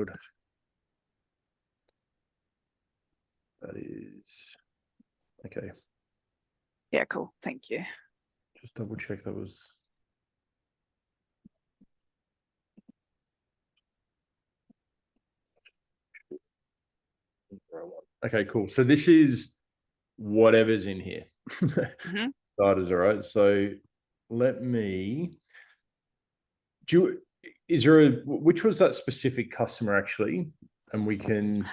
downward. That is okay. Yeah, cool. Thank you. Just double check that was. Okay, cool. So this is whatever's in here. Starters, all right. So let me. Is there which was that specific customer actually? And we can.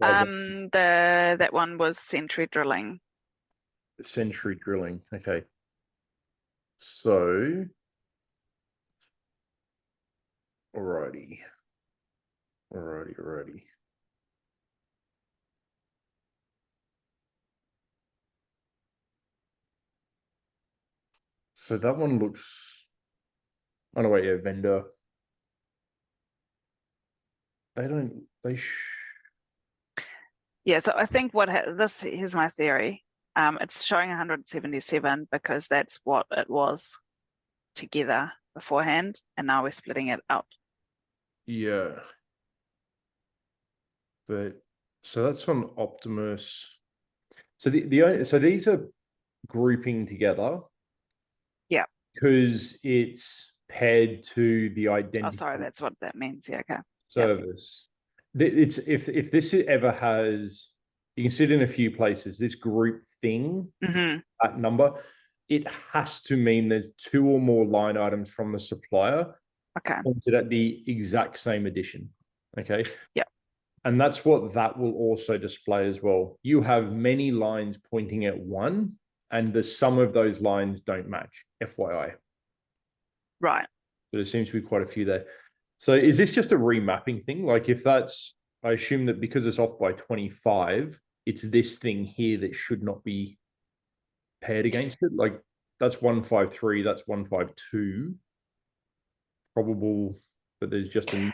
That one was Century Drilling. Century Drilling. Okay. So. Alrighty. So that one looks. Oh no, wait, yeah, vendor. Yeah, so I think here's my theory. It's showing 177 because that's what it was together beforehand, and now we're splitting it out. Yeah. But so that's on Optimus. So so these are grouping together. Yeah. Because it's paired to the identity. Oh, sorry, that's what that means. Yeah, okay. Service. Yep. It's if this ever has, you can see it in a few places. This group thing, that number, it has to mean there's 2 or more line items from the supplier. Okay. Pointed at the exact same edition. Okay. Yeah. And that's what that will also display as well. You have many lines pointing at one, and the sum of those lines don't match, FYI. Right. So there seems to be quite a few there. So is this just a remapping thing? Like if that's, I assume that because it's off by 25, it's this thing here that should not be paired against it. Like that's 153, that's 152. Probable that there's just a new...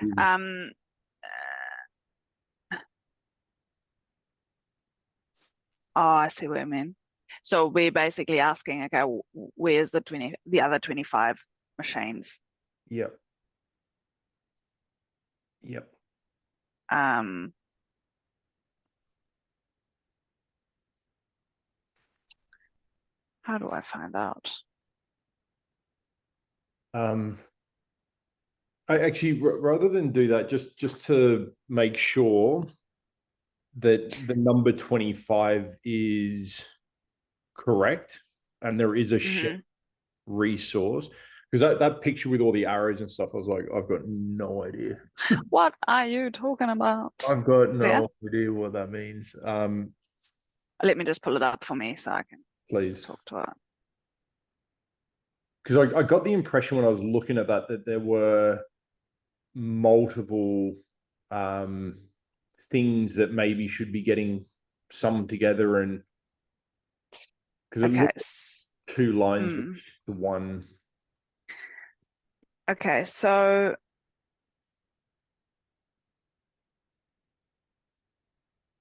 Oh, I see what you mean. So we're basically asking, okay, where's the other 25 machines? Yep. How do I find out? I actually, rather than do that, just to make sure that the number 25 is correct and there is a shared resource, because that picture with all the arrows and stuff, I was like, I've got no idea. What are you talking about? I've got no idea what that means. Let me just pull it up for me so I can please talk to it. Because I got the impression when I was looking at that there were multiple things that maybe should be getting summed together, and because it looks 2 lines with the one. Okay, so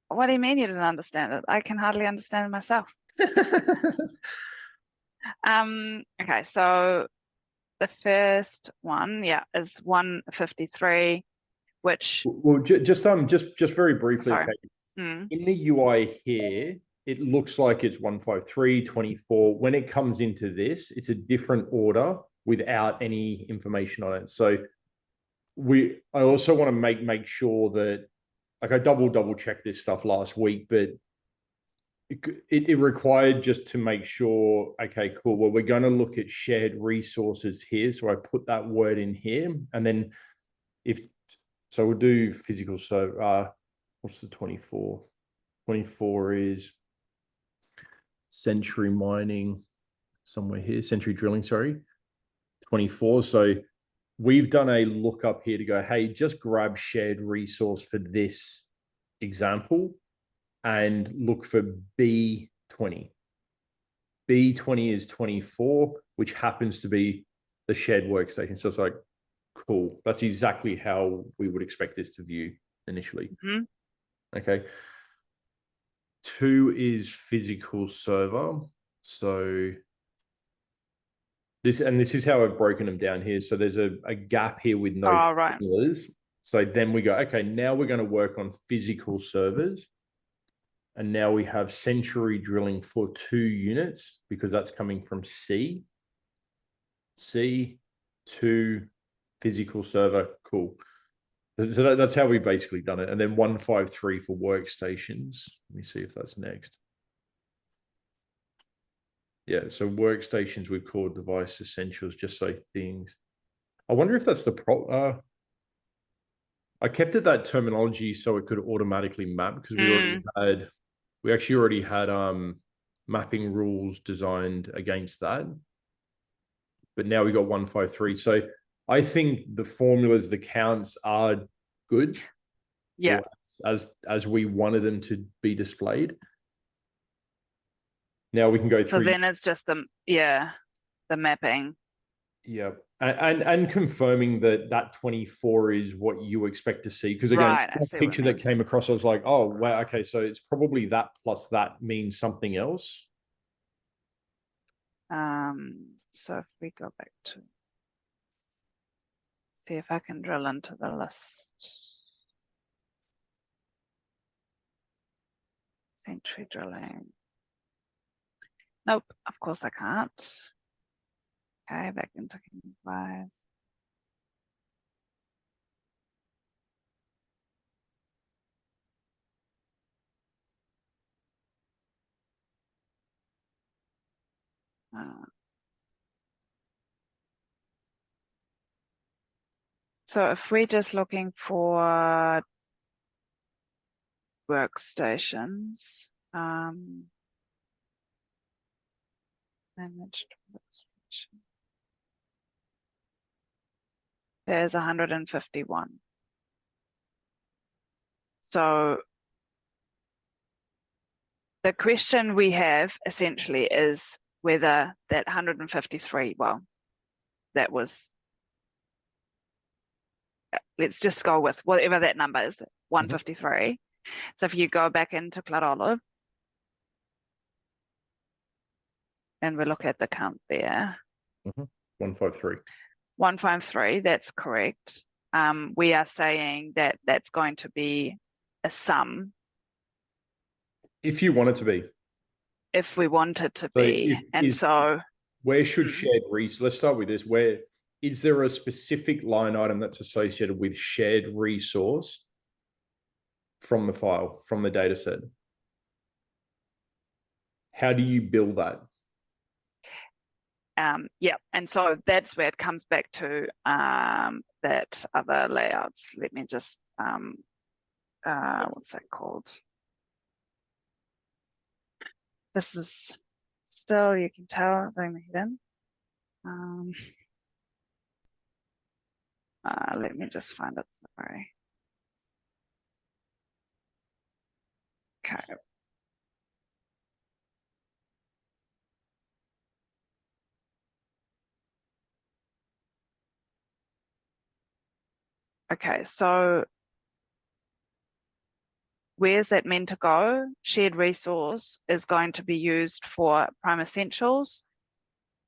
what do you mean you didn't understand it? I can hardly understand it myself. Okay, so the first one, is 153, which... Well, just very briefly, sorry. Okay. In the UI here, it looks like it's 153, 24. When it comes into this, it's a different order without any information on it. So I also want to make sure that, like, I double checked this stuff last week, but it required just to make sure, okay, cool. Well, we're going to look at shared resources here. So I put that word in here, and then so we'll do physical. So what's the 24? 24 is Century Mining, somewhere here, Century Drilling, sorry. 24. So we've done a lookup here to go, hey, just grab shared resource for this example and look for B20. B20 is 24, which happens to be the shared workstation. So it's like, cool. That's exactly how we would expect this to view initially. Okay. 2 is physical server. So this is how I've broken them down here. So there's a gap here with no formulas. So then we go, okay, now we're going to work on physical servers. And now we have Century drilling for 2 units because that's coming from C. C, 2, physical server, cool. So that's how we basically done it. And then 153 for workstations. Let me see if that's next. Yeah, so workstations we've called device essentials, just so things. I wonder if that's the I kept it that terminology so it could automatically map because we actually already had mapping rules designed against that. But now we got 153. So I think the formulas, the counts are good. Yeah. As we wanted them to be displayed. Now we can go through. So then it's just the mapping. Yeah. And confirming that 24 is what you expect to see. Because again, Right, the picture that came across, I was like, oh, wow, okay, so it's probably that plus that means something else. So if we go back to see if I can drill into the list. Century drilling. Nope, of course I can't. Okay, back into Wise. So if we're just looking for workstations, managed workstation, there's 151. So the question we have essentially is whether that 153, well, that was, let's just go with whatever that number is, 153. So if you go back into CloudOlive and we look at the count there. 153. 153, that's correct. We are saying that that's going to be a sum. If you want it to be. If we want it to be. Where should shared resource, let's start with this, where is there a specific line item that's associated with shared resource from the file, from the data set? How do you build that? Yeah, and so that's where it comes back to that other layouts. Let me just, what's that called? This is still, you can tell, bring the hidden. Let me just find it, sorry. Okay. Okay, so where's that meant to go? Shared resource is going to be used for Prime Essentials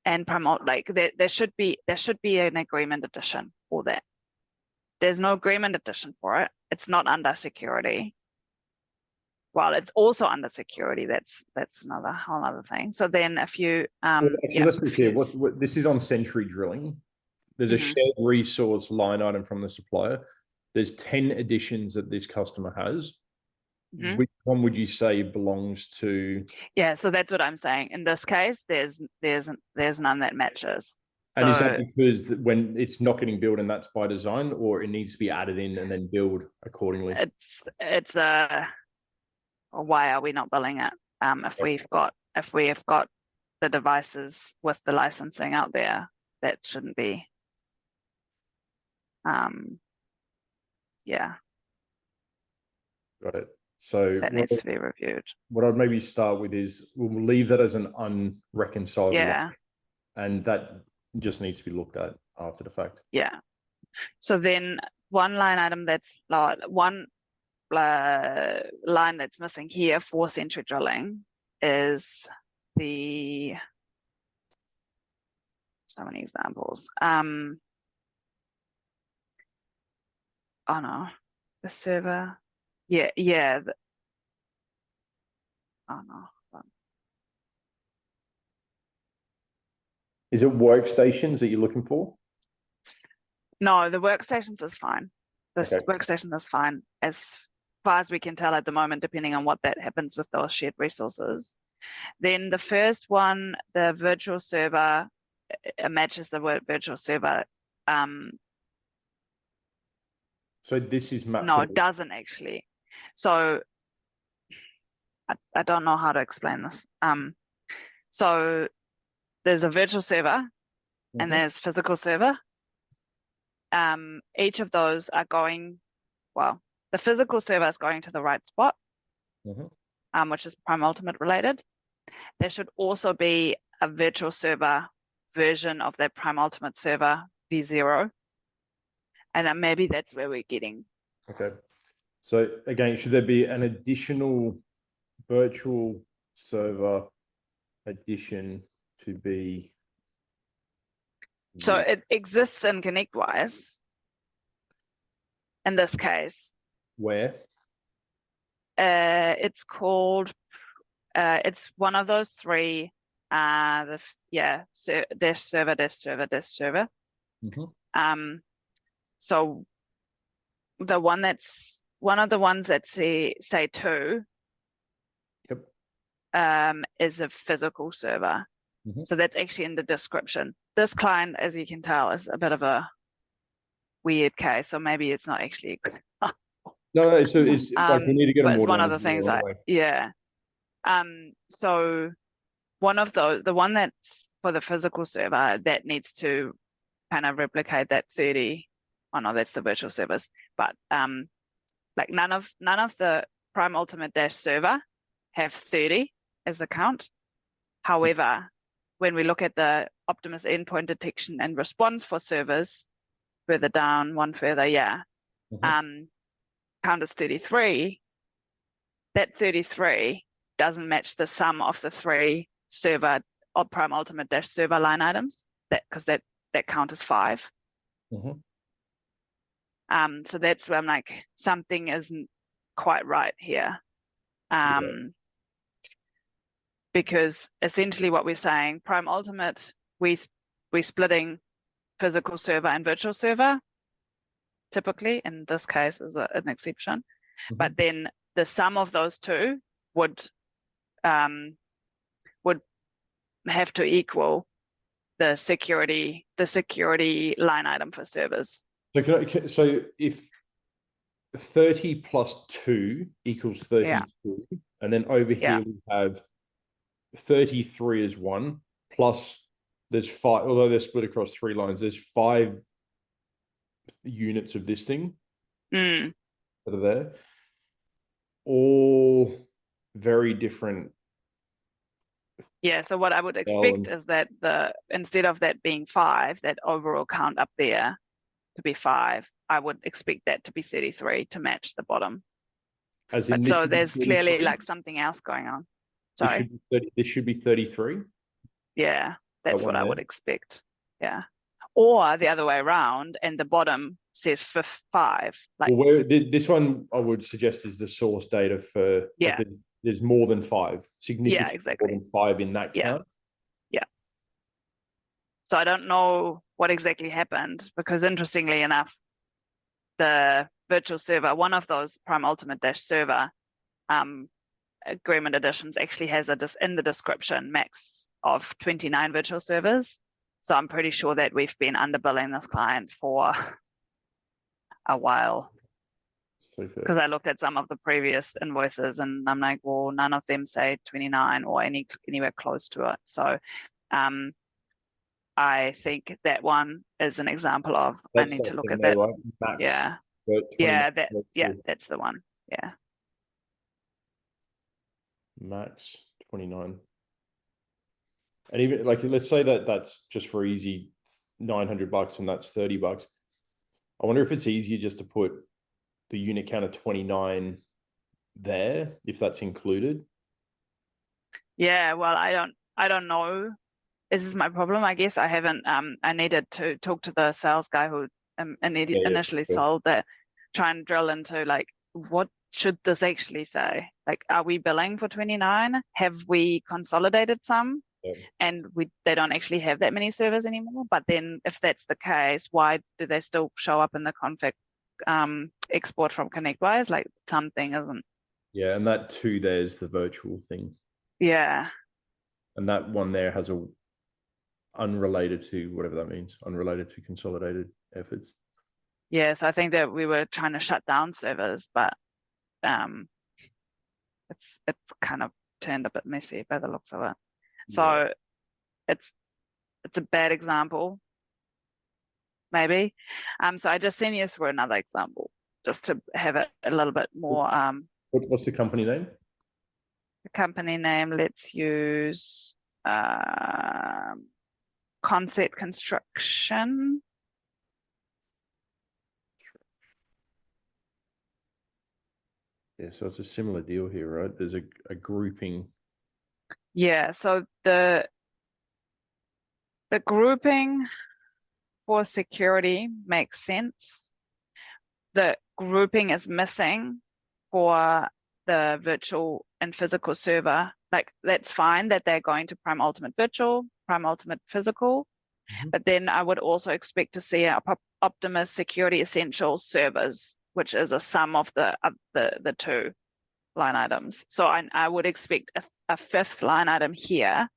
and Prime, like there should be an agreement edition for that. There's no agreement edition for it. It's not under security. Well, it's also under security. That's another whole other thing. So then if you let's look here. What this is on Century drilling. There's a shared resource line item from the supplier. There's 10 editions that this customer has. Which one would you say belongs to? Yeah, so that's what I'm saying. In this case, there's none that matches. And is that because when it's not getting built and that's by design, or it needs to be added in and then build accordingly? It's why are we not billing it? If we have got the devices with the licensing out there, that shouldn't be. Yeah. Got it. So that needs to be reviewed. What I'd maybe start with is we'll leave that as an unreconciled line, and that just needs to be looked at after the fact. Yeah. So then one line item that's one line that's missing here for Century drilling is so many examples. oh no, the server. Yeah, yeah. Oh no. Is it workstations that you're looking for? No, the workstations is fine. This Okay. workstation is fine as far as we can tell at the moment, depending on what that happens with those shared resources. Then the first one, the virtual server, it matches the word virtual server. So this is mapped. No, it doesn't actually. So I don't know how to explain this. So there's a virtual server and there's physical server. Each of those are going, well, the physical server is going to the right spot, which is Prime Ultimate related. There should also be a virtual server version of that Prime Ultimate server v0. And then maybe that's where we're getting. Okay. So again, should there be an additional virtual server addition to be? So it exists in ConnectWise. In this case, Where? it's called. It's one of those three. Dash server, dash server, dash server. So the one that's one of the ones that say 2. Yep. Is a physical server. So that's actually in the description. This client, as you can tell, is a bit of a weird case. So maybe it's not actually. No. So it's like we need to get but them. it's one of the things yeah. So one of those, the one that's for the physical server, that needs to kind of replicate that 30. Oh no, that's the virtual servers. But like none of the Prime Ultimate Dash server have 30 as the count. However, when we look at the Optimus endpoint detection and response for servers, further down, one further, count is 33. That 33 doesn't match the sum of the 3 server or Prime Ultimate Dash server line items. Because that count is 5. So that's where I'm like, something isn't quite right here. Because essentially what we're saying, Prime Ultimate, we're splitting physical server and virtual server, typically. In this case is an exception. But then the sum of those two would have to equal the security line item for servers. So if 30 plus 2 equals 32, and then over here we have 33 as 1, plus there's 5, although they're split across 3 lines, there's 5 units of this thing that are there, all very different. Yeah, so what I would expect is that instead of that being 5, that overall count up there to be 5, I would expect that to be 33 to match the bottom. But so there's clearly like something else going on. Sorry. This should be 33. Yeah, that's what I would expect. Yeah. Or the other way around, and the bottom says 5. Like, well, this one I would suggest is the source data for. Like there's more than 5. Significantly exactly. more than 5 in that count. Yeah. So I don't know what exactly happened, because interestingly enough, the virtual server, one of those Prime Ultimate Dash server agreement editions actually has in the description max of 29 virtual servers. So I'm pretty sure that we've been underbilling this client for a while. Because I looked at some of the previous invoices and I'm like, well, none of them say 29 or anywhere close to it. So I think that one is an example of I need to look at that. Right? Max, that's the one. Yeah. Max 29. And even like, let's say that that's just for easy $900 and that's $30. I wonder if it's easier just to put the unit count of 29 there, if that's included. Yeah, well, I don't know. This is my problem. I guess I haven't I needed to talk to the sales guy who initially sold that try and drill into like, what should this actually say? Like, are we billing for 29? Have we consolidated some? Yeah. And they don't actually have that many servers anymore. But then if that's the case, why do they still show up in the config export from ConnectWise? Like something isn't. Yeah, and that 2 there's the virtual thing. Yeah. And that one there has a unrelated to whatever that means, unrelated to consolidated efforts. Yes, I think that we were trying to shut down servers, but it's kind of turned a bit messy by the looks of it. So Yeah. it's a bad example, maybe. So I just sent you for another example, just to have it a little bit more. What's the company name? The company name, let's use Concept Construction. Yeah, so it's a similar deal here, right? There's a grouping. Yeah, so the grouping for security makes sense. The grouping is missing for the virtual and physical server. Like that's fine that they're going to Prime Ultimate Virtual, Prime Ultimate Physical, but then I would also expect to see Optimus Security Essentials servers, which is a sum of the two line items. So I would expect a fifth line item here,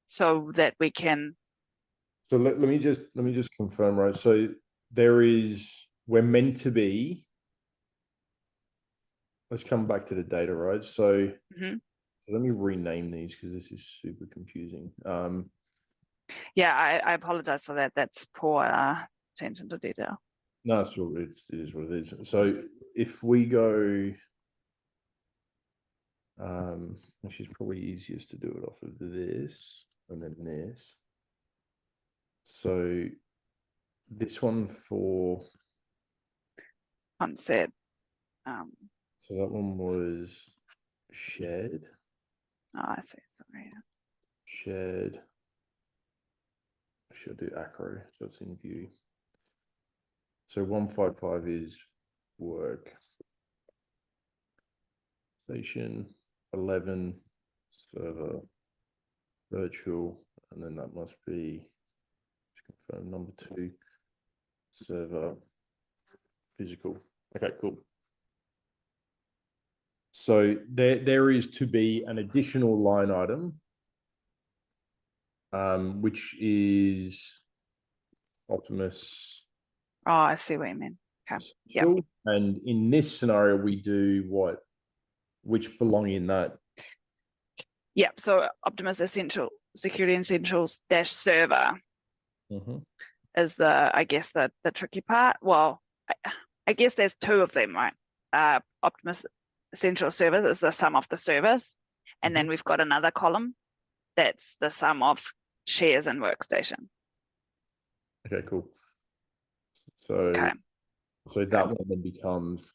so that we can. So let me just confirm, right? So we're meant to be. Let's come back to the data, right? So, so let me rename these because this is super confusing. Yeah, I apologize for that. That's poor attention to detail. No, it is what it is. So if we go, which is probably easiest to do it off of this and then this. So this one for Concept. So that one was shared. Oh, I see. Sorry. Shared. I should do acro, so it's in view. So 155 is work. Station 11 server virtual, and then that must be, just confirm, number 2 server physical. Okay, cool. So there is to be an additional line item, which is Optimus. Oh, I see what you mean. Okay. Yep. And in this scenario, we do what? Which belong in that? Yep. So Optimus Essential Security Essentials dash server is I guess the tricky part. Well, I guess there's 2 of them, right? Optimus Essential Servers is the sum of the servers, and then we've got another column that's the sum of shares and workstation. Okay, cool. So that one then becomes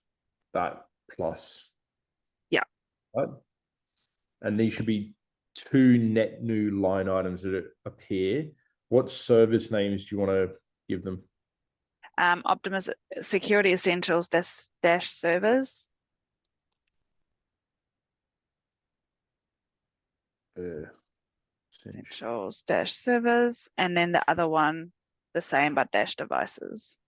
that plus. Yeah. Right? And these should be 2 net new line items that appear. What service names do you want to give them? Optimus Security Essentials dash servers. Essentials dash servers, and then the other one the same but dash devices.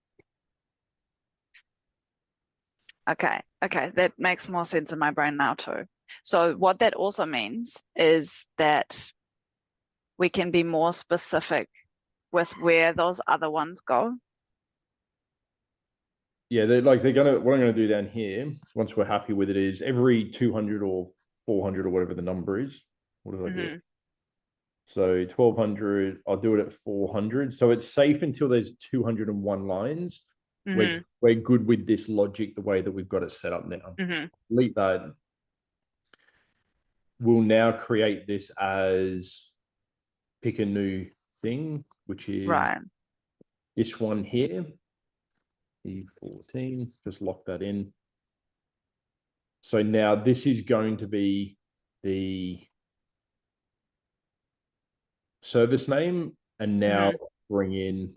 Okay, that makes more sense in my brain now too. So what that also means is that we can be more specific with where those other ones go. Yeah, what I'm gonna do down here, once we're happy with it, is every 200 or 400 or whatever the number is. What did I get? So 1200, I'll do it at 400. So it's safe until there's 201 lines. We're good with this logic, the way that we've got it set up now. Delete that. We'll now create this as pick a new thing, which is this one here, E14, just lock that in. So now this is going to be the service name, and now bring in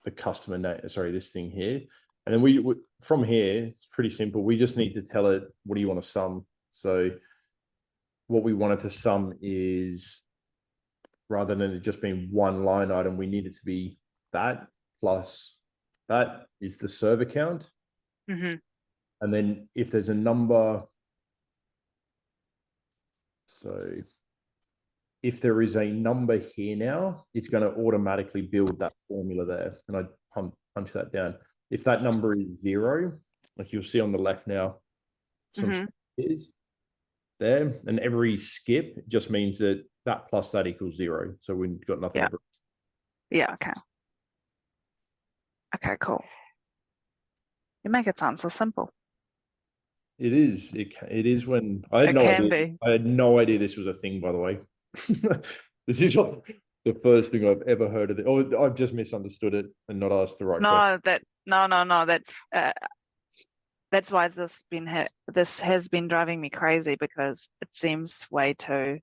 the customer name, sorry, this thing here. And then we from here, it's pretty simple. We just need to tell it, what do you want to sum? So what we wanted to sum is, rather than it just being one line item, we need it to be that plus that is the server count. Mm-hmm. And then if there's a number, so if there is a number here now, it's going to automatically build that formula there. And I punch that down. If that number is 0, like you'll see on the left now, some is there, and every skip just means that that plus that equals 0. So we've got nothing. Yeah. Okay. Okay. Cool. You make it sound so simple. It is. It is when I had no idea. I had no idea this was a thing. By the way, this is the first thing I've ever heard of it. Oh, I've just misunderstood it and not asked the right question. No. That's why this has been driving me crazy, because it seems way too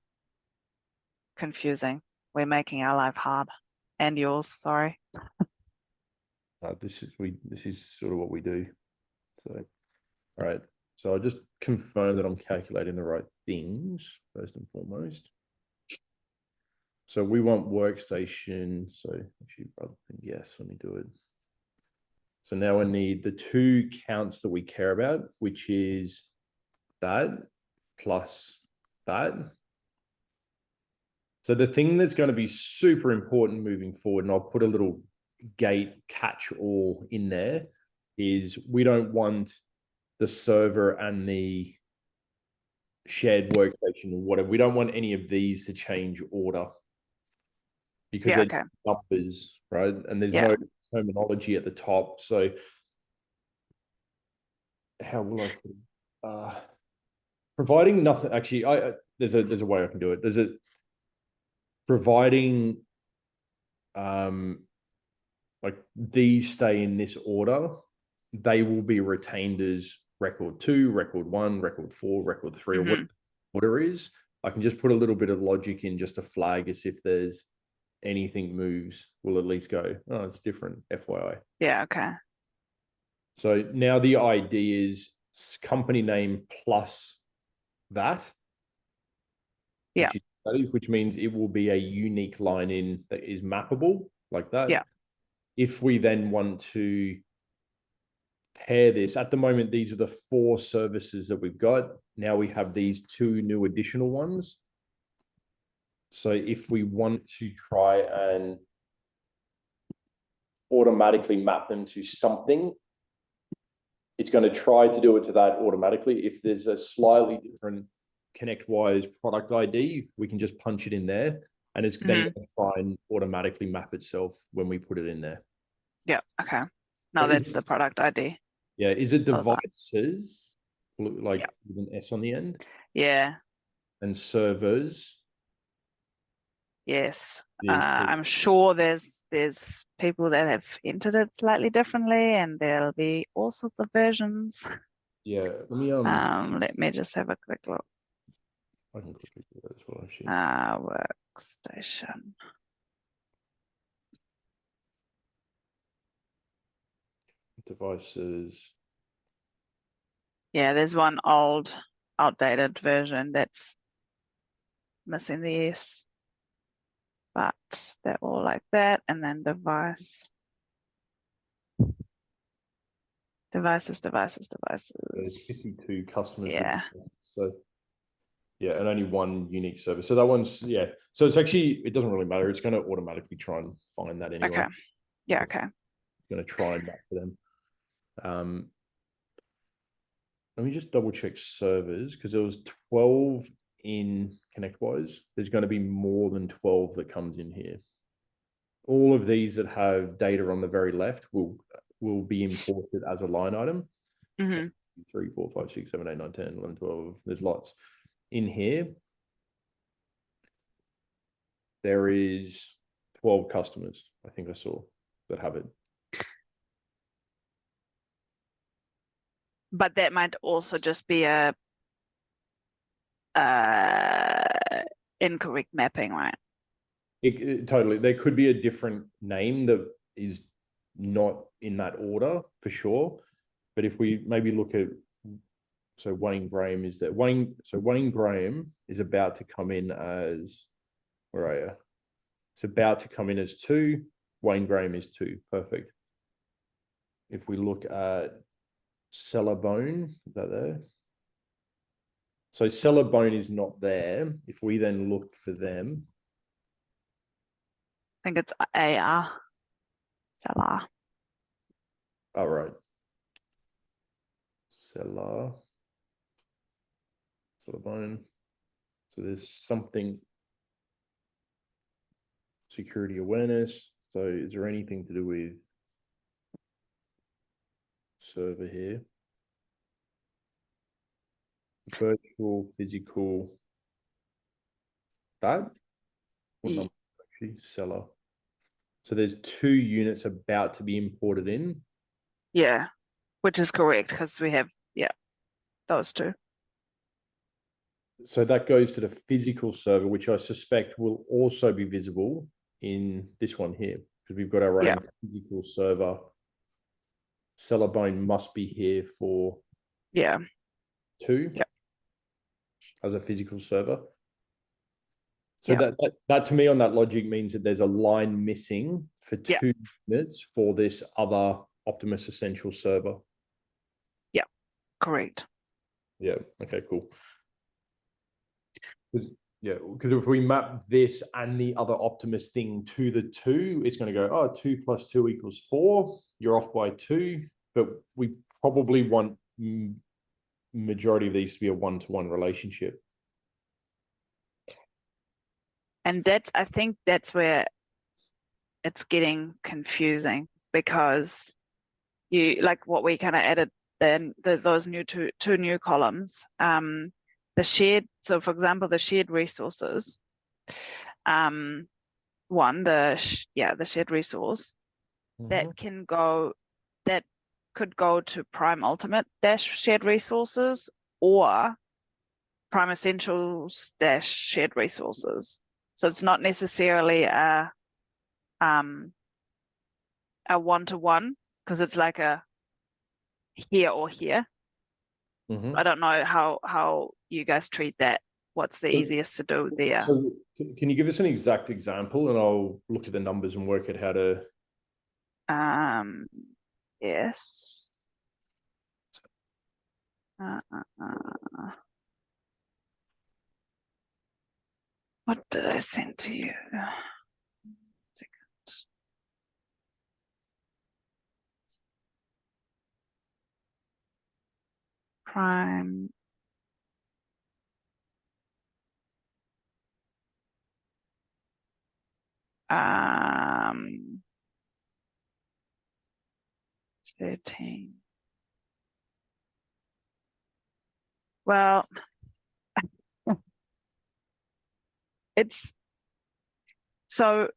confusing. We're making our life hard, and yours. Sorry. This is sort of what we do. So, all right. So I'll just confirm that I'm calculating the right things first and foremost. So we want workstation. So actually, rather than yes, let me do it. So now I need the 2 counts that we care about, which is that plus that. So the thing that's going to be super important moving forward, and I'll put a little gate catch all in there, is we don't want the server and the shared workstation or whatever. We don't want any of these to change order, because they're numbers, right? And there's no terminology at the top. So how will I put it? Providing nothing, actually, there's a way I can do it. There's a providing like these stay in this order, they will be retained as record 2, record 1, record 4, record 3, or what order is. I can just put a little bit of logic in just to flag as if there's anything moves, we'll at least go, oh, it's different, FYI. Yeah, okay. So now the ID is company name plus that. Yeah. Which means it will be a unique line in that is mappable like that. Yeah. If we then want to pair this, at the moment, these are the 4 services that we've got. Now we have these 2 new additional ones. So if we want to try and automatically map them to something, it's going to try to do it to that automatically. If there's a slightly different ConnectWise product ID, we can just punch it in there, and it's then going to try and automatically map itself when we put it in there. Yeah, okay. Now that's the product ID. Yeah, is it devices, like with an S on the end? Yeah. And servers? Yes. I'm sure there's people that have entered it slightly differently, and there'll be all sorts of versions. Yeah, let me just have a quick look. I can quickly do that as well, actually. Workstation. Devices. Yeah, there's one old, outdated version that's missing the S, but they're all like that. And then devices. There's 52 customers. Yeah. So yeah, and only 1 unique service. So that one's, yeah. So it's actually, it doesn't really matter. It's going to automatically try and find that anyway. Okay. Yeah, okay. It's going to try and map for them. Let me just double check servers, because there was 12 in ConnectWise. There's going to be more than 12 that comes in here. All of these that have data on the very left will be imported as a line item. 3, 4, 5, 6, 7, 8, 9, 10, 11, 12. There's lots in here. There is 12 customers, I think I saw, that have it. But that might also just be a incorrect mapping, right? Totally. There could be a different name that is not in that order for sure. But if we maybe look at, so Wayne Graham is there. Wayne Graham is about to come in as, where are you? It's about to come in as 2. Wayne Graham is 2. Perfect. If we look at Sellabone, is that there? So Sellabone is not there. If we then look for them, I think it's AR. Salah. all right. Sellabone. So there's something, security awareness. So is there anything to do with server here? Virtual, physical, that? What number actually? Seller. So there's 2 units about to be imported in. Yeah, which is correct because we have, yeah, those 2. So that goes to the physical server, which I suspect will also be visible in this one here, because we've got our own physical server. Sellabone must be here for 2 as a physical server. So that to me on that logic means that there's a line missing for 2 units for this other Optimus Essential server. Yeah, correct. Yeah, okay, cool. Yeah, because if we map this and the other Optimus thing to the 2, it's going to go, oh, 2 + 2 = 4. You're off by 2, but we probably want majority of these to be a 1-to-1 relationship. And that's, I think that's where it's getting confusing, because you, like what we kind of added then, those new two new columns, the shared, so for example, the shared resources, the shared resource that can go, that could go to Prime Ultimate dash shared resources or Prime Essentials dash shared resources. So it's not necessarily a 1-to-1, because it's like a here or here. So I don't know how you guys treat that. What's the easiest to do there? So can you give us an exact example, and I'll look at the numbers and work out how to. Yes. What did I send to you? Prime. Um, 13. Well, it's so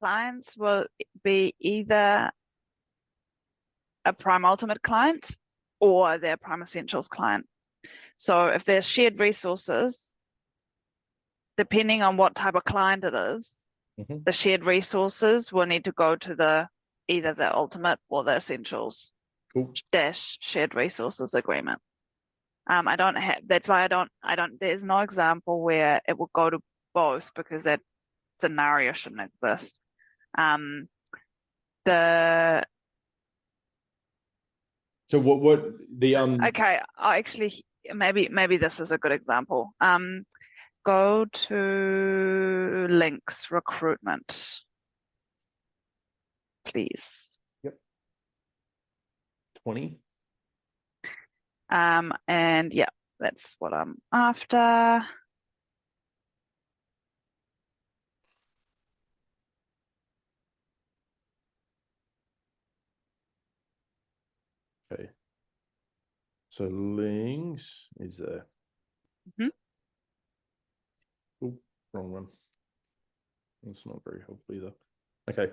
clients will be either a Prime Ultimate client or their Prime Essentials client. So if there's shared resources, depending on what type of client it is, the shared resources will need to go to either the Ultimate or the Essentials dash shared resources agreement. I don't have, that's why I don't, there's no example where it will go to both, because that scenario shouldn't exist. So what the okay, actually maybe this is a good example. Go to links recruitment, please. Yep. 20. And yeah, that's what I'm after. Okay. So links is there. Oh, wrong one. It's not very helpful either. Okay.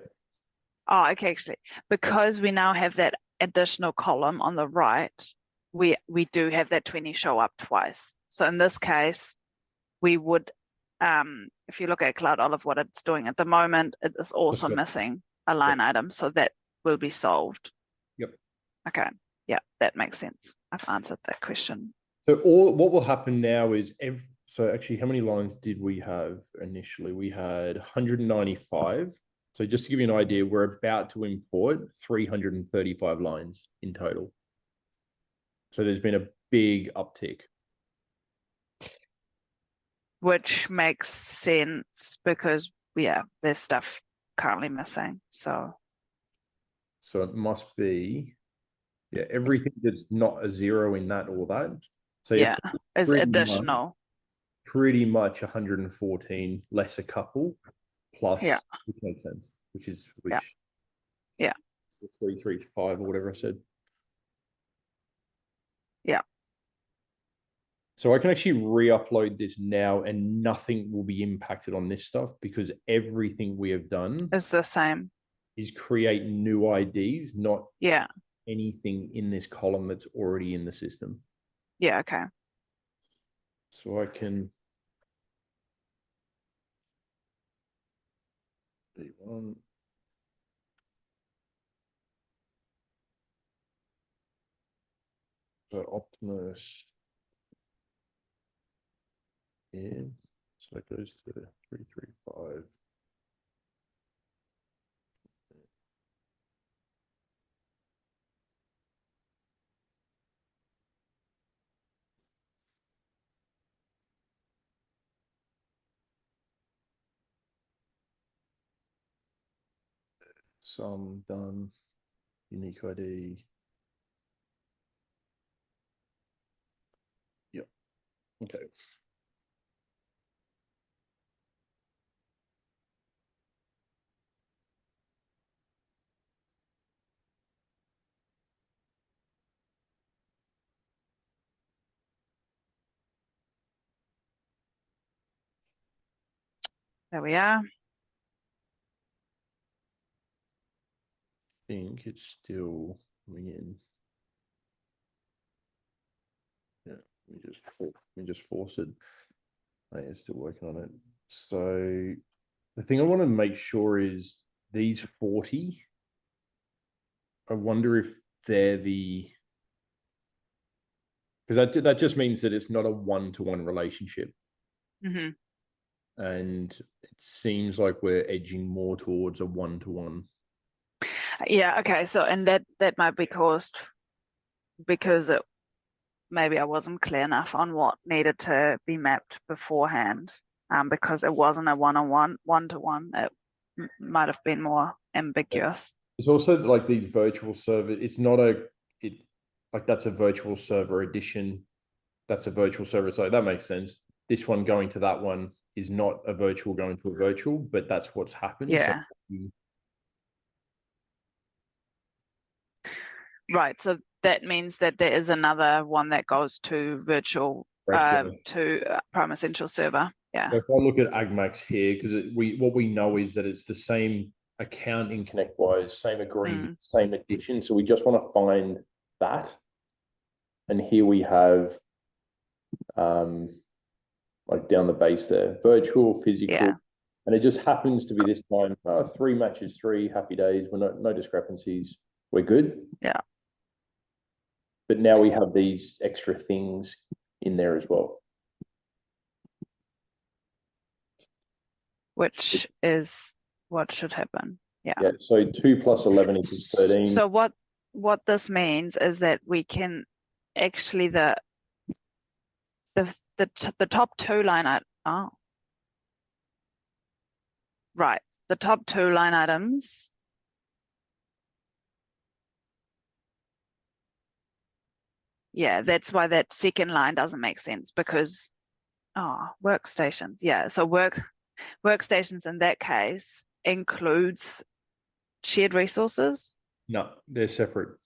Oh, okay, actually, because we now have that additional column on the right, we do have that 20 show up twice. So in this case, we would, if you look at CloudOlive, what it's doing at the moment, it is also missing a line item, so that will be solved. Yep. Okay. Yeah, that makes sense. I've answered that question. So what will happen now is so actually, how many lines did we have initially? We had 195. So just to give you an idea, we're about to import 335 lines in total. So there's been a big uptick. Which makes sense because, yeah, there's stuff currently missing. So it must be, yeah, everything that's not a zero in that or that. So yeah, is additional. Pretty much 114 less a couple plus, yeah, which makes sense, yeah. 335 or whatever I said. Yeah. So I can actually re-upload this now and nothing will be impacted on this stuff because everything we have done is the same. Is create new IDs, not yeah, anything in this column that's already in the system. Yeah, okay. So I can V1. So Optimus in. So it goes to 335. Sum done. Unique ID. Yep. Okay. There we are. I think it's still coming in. Yeah, we just force it. It's still working on it. So the thing I want to make sure is these 40. I wonder if they're because that just means that it's not a one-to-one relationship. Mm-hmm. And it seems like we're edging more towards a one-to-one. Yeah, okay. So, and that might be caused because maybe I wasn't clear enough on what needed to be mapped beforehand, because it wasn't a one-on-one, one-to-one. It might have been more ambiguous. It's also like these virtual servers. It's not like that's a virtual server edition. That's a virtual server. So that makes sense. This one going to that one is not a virtual going to a virtual, but that's what's happened. Yeah. So, Right. So that means that there is another one that goes to virtual, to Prime Essential server. Yeah. So if I look at Agmax here, because what we know is that it's the same account in ConnectWise, same agreement, same edition. So we just want to find that. And here we have like down the base there, virtual, physical. Yeah. And it just happens to be this time, 3 matches, 3 happy days, we're no discrepancies. We're good. Yeah. But now we have these extra things in there as well. Which is what should happen. Yeah. Yeah. So 2 plus 11 equals 13. So what this means is that we can actually the top 2 line item. Oh, right. The top 2 line items. Yeah, that's why that second line doesn't make sense because, workstations. Yeah, so workstations in that case includes shared resources. No, they're separate.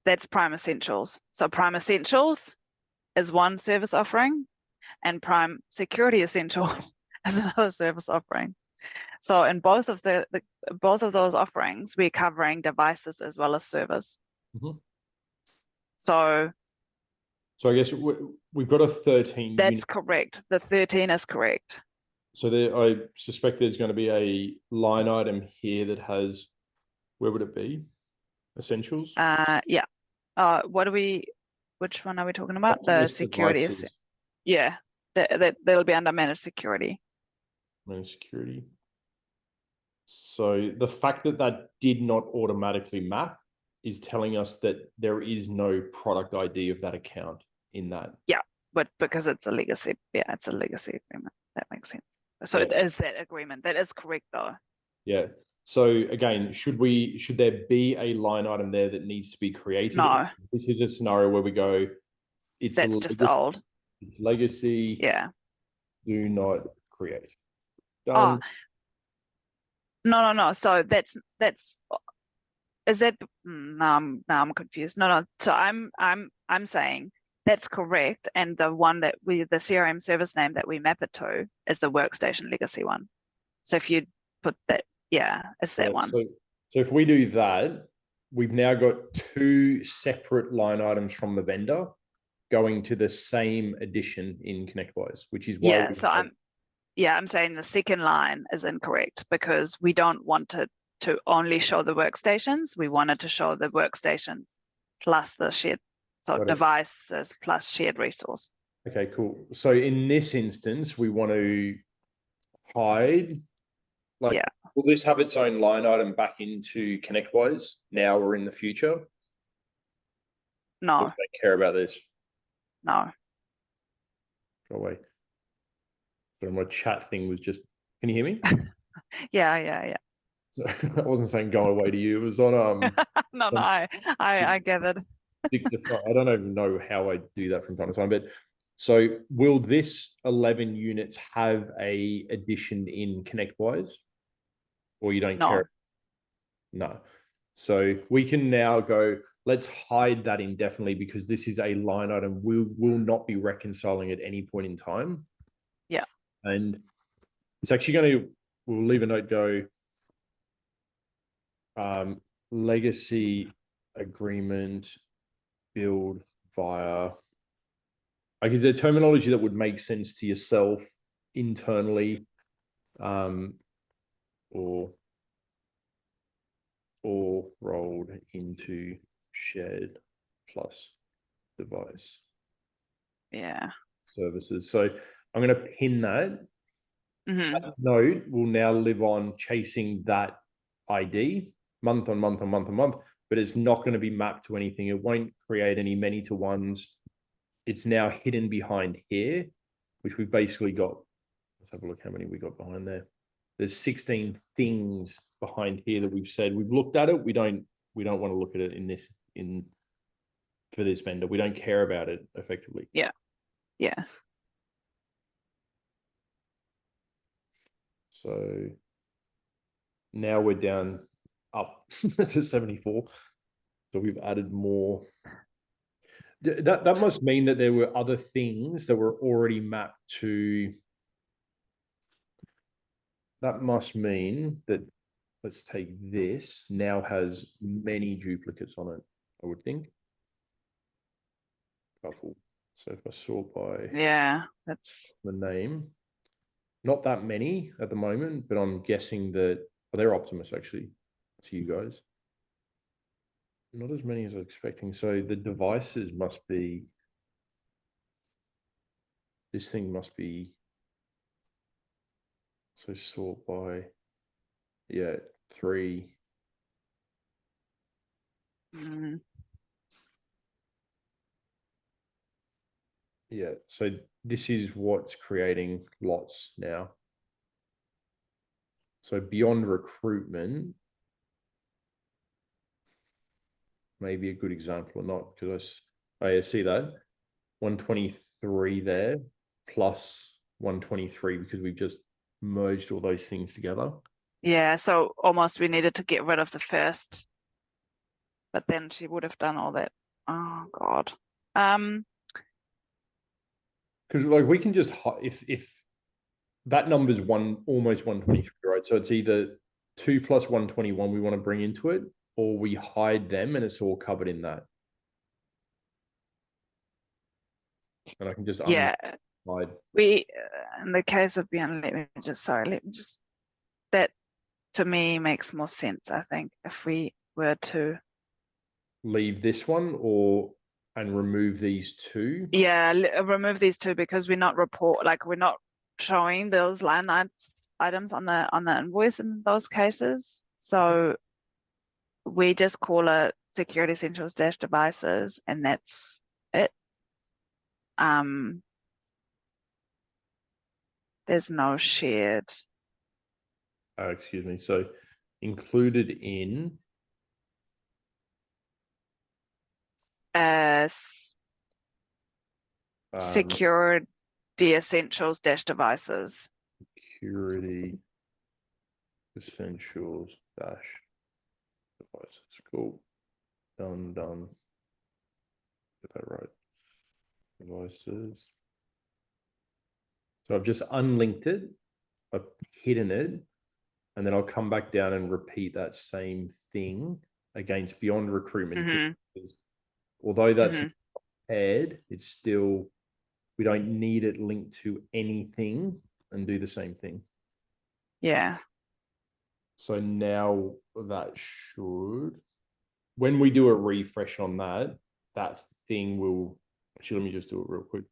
That's Prime Essentials. So Prime Essentials is one service offering and Prime Security Essentials is another service offering. So in both of both of those offerings, we're covering devices as well as servers. Mm-hmm. So I guess we've got a 13. That's correct. The 13 is correct. So there, I suspect there's going to be a line item here that has, where would it be? Essentials? Yeah. Which one are we talking about? The Optimus security. devices. Yeah. That'll be under managed security. Managed security. So the fact that that did not automatically map is telling us that there is no product ID of that account in that. Yeah, but because it's a legacy, it's a legacy agreement. That makes sense. So it is that agreement. That is correct though. Yeah. So again, should there be a line item there that needs to be created? No. This is a scenario where we go, that's just old. It's legacy. Yeah. Do not create. Done. No. So is that no, I'm confused. No. So I'm saying that's correct. And the one that the CRM service name that we map it to is the workstation legacy one. So if you put that, it's that one. So if we do that, we've now got two separate line items from the vendor going to the same addition in ConnectWise, which is why I'm saying the second line is incorrect because we don't want to only show the workstations. We wanted to show the workstations plus the shared, so devices plus shared resource. Okay, cool. So in this instance, we want to hide, will this have its own line item back into ConnectWise now or in the future? No. I don't care about this. No. Go away. So my chat thing was just, can you hear me? Yeah. So I wasn't saying go away to you. It was on no, I gathered. I don't even know how I do that from time to time, but so will this 11 units have a addition in ConnectWise, or you don't care? No. So we can now go, let's hide that indefinitely because this is a line item we will not be reconciling at any point in time. Yeah. And it's actually we'll leave a note go, legacy agreement build via, like, is there terminology that would make sense to yourself internally, or rolled into shared plus device services? So I'm going to pin that. That node will now live on chasing that ID month on month, but it's not going to be mapped to anything. It won't create any many to ones. It's now hidden behind here, which we've basically got. Let's have a look how many we got behind there. There's 16 things behind here that we've said we've looked at it. We don't want to look at it for this vendor. We don't care about it effectively. Yeah. So now we're down up to 74. So we've added more. That must mean that there were other things that were already mapped to. That must mean that, let's take this, now has many duplicates on it, I would think. Couple. So if I sort by that's the name, not that many at the moment, but I'm guessing that they're Optimus actually. To you guys. Not as many as I was expecting. So the devices must be, this thing must be, so sort by, 3. Yeah, so this is what's creating lots now. So beyond recruitment, maybe a good example or not, because I see that 123 there plus 123 because we've just merged all those things together. Yeah, so almost we needed to get rid of the first, but then she would have done all that. Oh God. Because like we can just, if that number's almost 123, right? So it's either 2 plus 121 we want to bring into it, or we hide them and it's all covered in that. And I can just Right. We, in the case of beyond, that to me makes more sense, I think, if we were to. Leave this one and remove these two. Yeah, remove these two because we're not we're not showing those line items on the invoice in those cases. So we just call it security essentials dash devices, and that's it. There's no shared. Excuse me. So included in security essentials dash devices. Security essentials dash devices. Cool. Done. Get that right. Devices. So I've just unlinked it. I've hidden it. And then I'll come back down and repeat that same thing against beyond recruitment. Because although that's paired, it's still, we don't need it linked to anything and do the same thing. Yeah. So now that should, when we do a refresh on that, that thing will, actually, let me just do it real quick.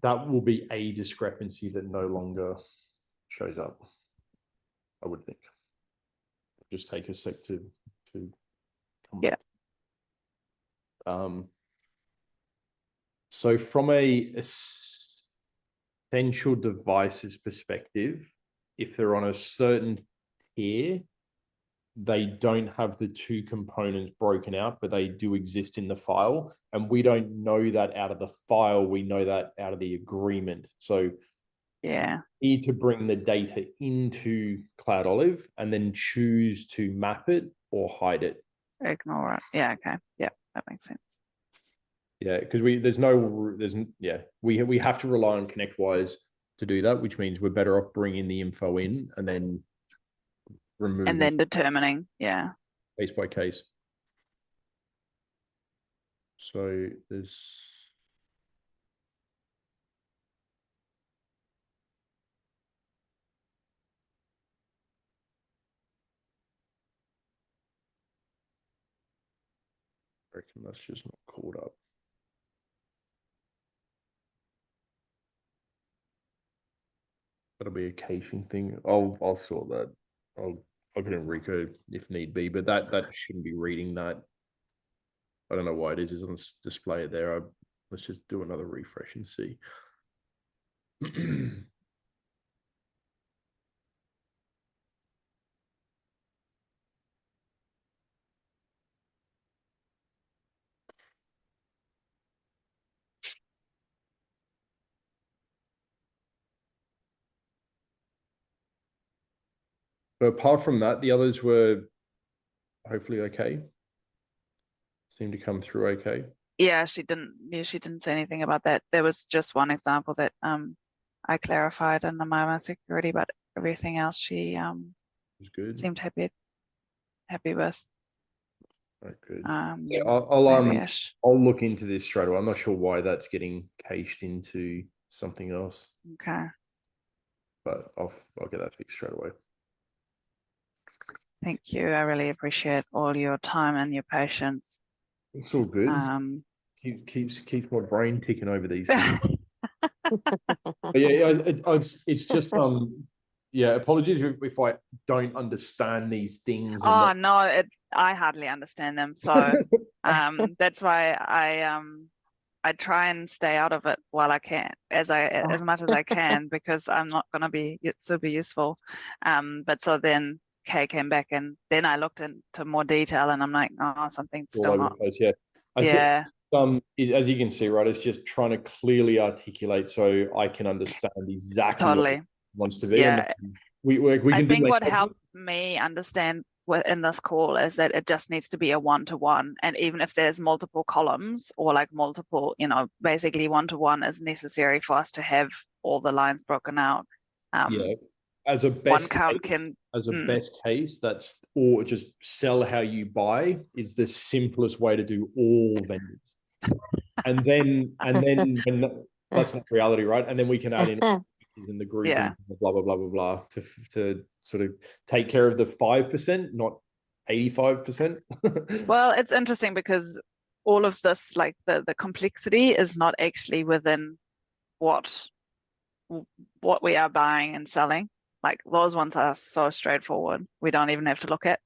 That will be a discrepancy that no longer shows up, I would think. Just take a sec to come back. So from a essential devices perspective, if they're on a certain tier, they don't have the two components broken out, but they do exist in the file. And we don't know that out of the file, we know that out of the agreement. So yeah, you need to bring the data into CloudOlive and then choose to map it or hide it. Ignore it. Yeah, okay. Yeah, that makes sense. Yeah, because we have to rely on ConnectWise to do that, which means we're better off bringing the info in and then removing. And then determining, yeah. Case by case. So there's. I reckon that's just not called up. That'll be a caching thing. I'll sort that. I'll put in Rico if need be, but that shouldn't be reading that. I don't know why it is. It doesn't display it there. Let's just do another refresh and see. But apart from that, the others were hopefully okay. Seemed to come through okay. Yeah, she didn't say anything about that. There was just one example that I clarified in the MIMO security, but everything else she was good. Seemed happy with. Right, good. Yeah, I'll look into this straight away. I'm not sure why that's getting cached into something else. Okay. But I'll get that fixed straight away. Thank you. I really appreciate all your time and your patience. It's all good. Keeps my brain ticking over these things. But yeah, it's just yeah, apologies if I don't understand these things. Oh no, I hardly understand them. So that's why I try and stay out of it while I can, as much as I can, because I'm not going to be super useful. But so then Kay came back and then I looked into more detail and I'm like, oh, something's still not. Yeah. I think as you can see, right, it's just trying to clearly articulate so I can understand exactly what it wants to be. Yeah. And we can I think what helped me understand in this call is that it just needs to be a one-to-one, and even if there's multiple columns or like multiple, basically one-to-one is necessary for us to have all the lines broken out. Yeah, as a best case, that's, or just sell how you buy is the simplest way to do all vendors. And then when that's not reality, right? And then we can add in the group and blah blah blah blah blah to sort of take care of the 5%, not 85%. Well, it's interesting because all of this, like the complexity is not actually within what we are buying and selling. Like those ones are so straightforward. We don't even have to look at,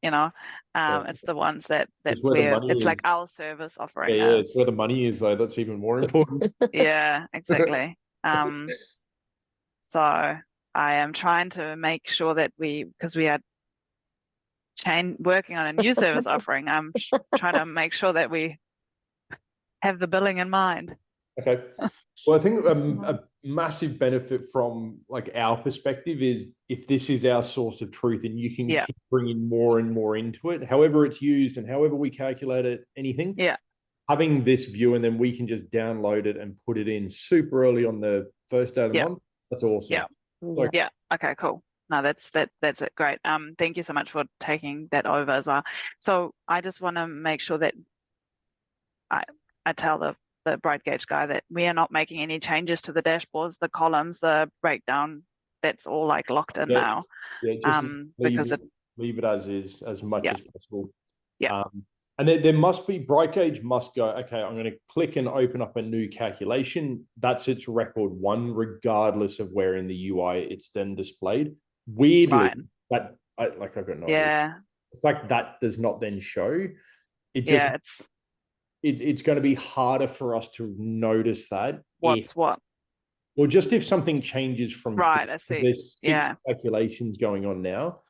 it's the ones that it's like our service offering. Yeah, it's where the money is though. That's even more important. Yeah, exactly. So I am trying to make sure that because we are working on a new service offering, I'm trying to make sure that we have the billing in mind. Okay. Well, I think a massive benefit from like our perspective is if this is our source of truth and you can keep bringing more and more into it, however it's used and however we calculate it, anything. Yeah. Having this view and then we can just download it and put it in super early on the first day of the month. That's awesome. Yeah. Okay, cool. No, that's it. Great. Thank you so much for taking that over as well. So I just want to make sure that I tell the bright gauge guy that we are not making any changes to the dashboards, the columns, the breakdown. That's all like locked in now. Yeah, just leave it as is as much as possible. Yeah. And there must be, bright gauge must go, okay, I'm going to click and open up a new calculation. That's its record one, regardless of where in the UI it's then displayed. Weirdly, I've got no idea. The fact that does not then show, it just, it's going to be harder for us to notice that. Or just if something changes from I see. There's 6 calculations going on now,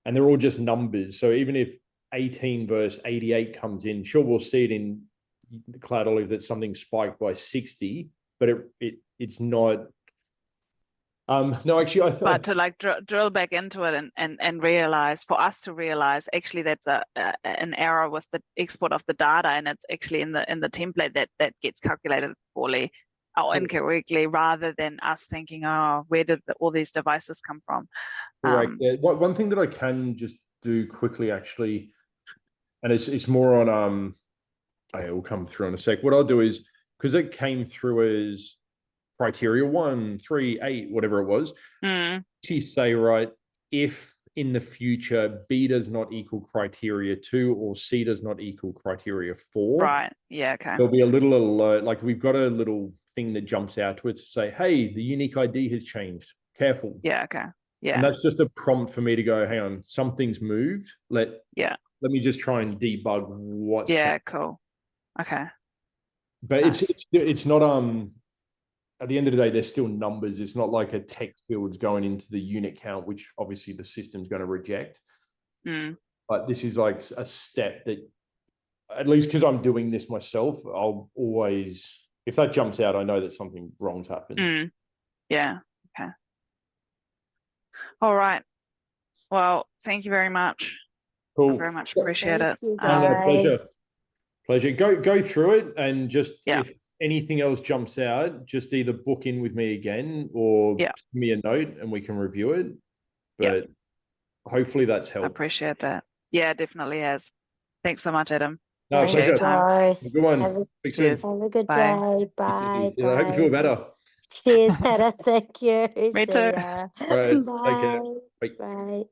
and they're all just numbers. So even if 18 versus 88 comes in, sure, we'll see it in CloudOlive that something spiked by 60, but it's not. No, actually, but to like drill back into it and realize, for us to realize, actually that's an error with the export of the data, and it's actually in the template that gets calculated poorly or incorrectly, rather than us thinking, oh, where did all these devices come from? Correct. One thing that I can just do quickly, actually, and it's more on it will come through in a sec. What I'll do is, because it came through as criteria 1, 3, 8, whatever it was, she say, right, if in the future B does not equal criteria 2 or C does not equal criteria 4, right? Yeah, okay. There'll be a little alert, like we've got a little thing that jumps out to it to say, hey, the unique ID has changed. Careful. Yeah, okay. Yeah. And that's just a prompt for me to go, hang on, something's moved. Let me just try and debug what's changed. Cool. Okay. But it's not at the end of the day, there's still numbers. It's not like a text field's going into the unit count, which obviously the system's going to reject. But this is like a step that, at least because I'm doing this myself, I'll always, if that jumps out, I know that something wrong's happened. Yeah. Okay. All right. Well, thank you very much. Cool. I very much appreciate it. Pleasure. Go through it, and just if anything else jumps out, just either book in with me again or send me a note and we can review it. But hopefully that's helped. I appreciate that. Yeah, it definitely has. Thanks so much, Adam. No, appreciate your time. Good one. Have a good day. Bye. I hope you feel better. Cheers, Hannah. Thank you. Me too. All right. Bye. Take care. Bye.